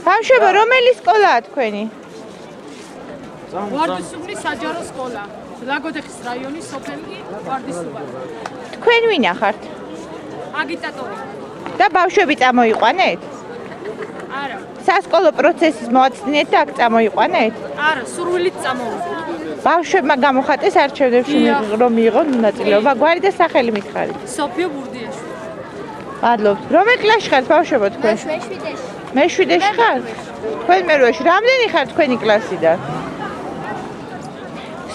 ბავშვებო, რომელი სკოლაა თქვენი? ვარდისუბნის საჯარო სკოლა. ლაგოდეხის რაიონის სოფელი ვარდისუბანი. თქვენ ვინა ხართ? აგიტატორი. და ბავშვები წამოიყვანეთ? არა. სასკოლო პროცესის მოაცდინეთ და აქ წამოიყვანეთ? არა, სურვილით წამოვიდა. ბავშვებმა გამოხატეს არჩევნებში რომ მიიღონ მონაწილეობა. გვარი და სახელი მითხარით. სოფიო ბურდიაშვილი. მადლობთ. რომელ კლასში ხართ ბავშვებო თქვენ? მე-7-ში ხართ? თქვენ მე-8-ში. რამდენი ხართ თქვენი კლასიდან?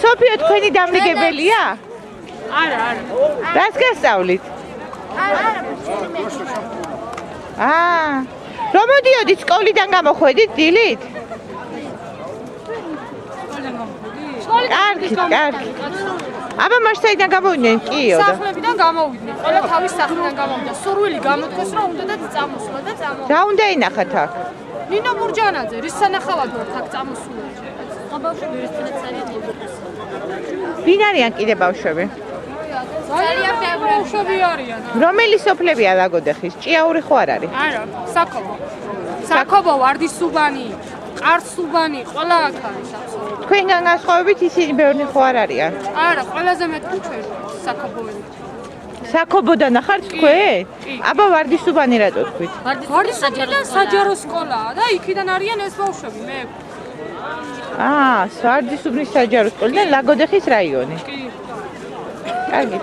სოფიო თქვენი დამრიგებელია? არა. რას გასწავლით? რომ მოდიოდით სკოლიდან გამოხვედით დილით? კარგი. აბა მას საიდან გამოვიდნენ? კიო და სახლებიდან გამოვიდნენ. ყველა თავის სახლიდან გამოვიდა. სურვილი გამოთქვეს, რომ უნდათ წამოსვლა და წამოვიდა. რა უნდა ინახათ აქ? ნინო მურჯანაძე, რის სანახავად ვართ აქ წამოსული? ბავშვები ერთად წარიდნენ. ვინ არიან კიდე ბავშვები? ძალიან ბავშვები არიან. რომელი სოფლებია ლაგოდეხის? ჭიაური ხო არ არის? არა, საკობო. საკობო, ვარდისუბანი, ყარსუბანი, ყველა აქ არის აბსოლუტურად. თქვენგან განსხვავებით ისინი ბევრი ხო არ არიან? არა, ყველაზე მეტ უჩვენ საკობოები. საკობოდან ახართ თქვენ? აბა ვარდისუბანი რატო თქვით? ვარდისუბანიდან საჯარო სკოლაა და იქიდან არიან ეს ბავშვები, მე. ვარდისუბნის საჯარო სკოლიდან ლაგოდეხის რაიონი. კი. კარგი.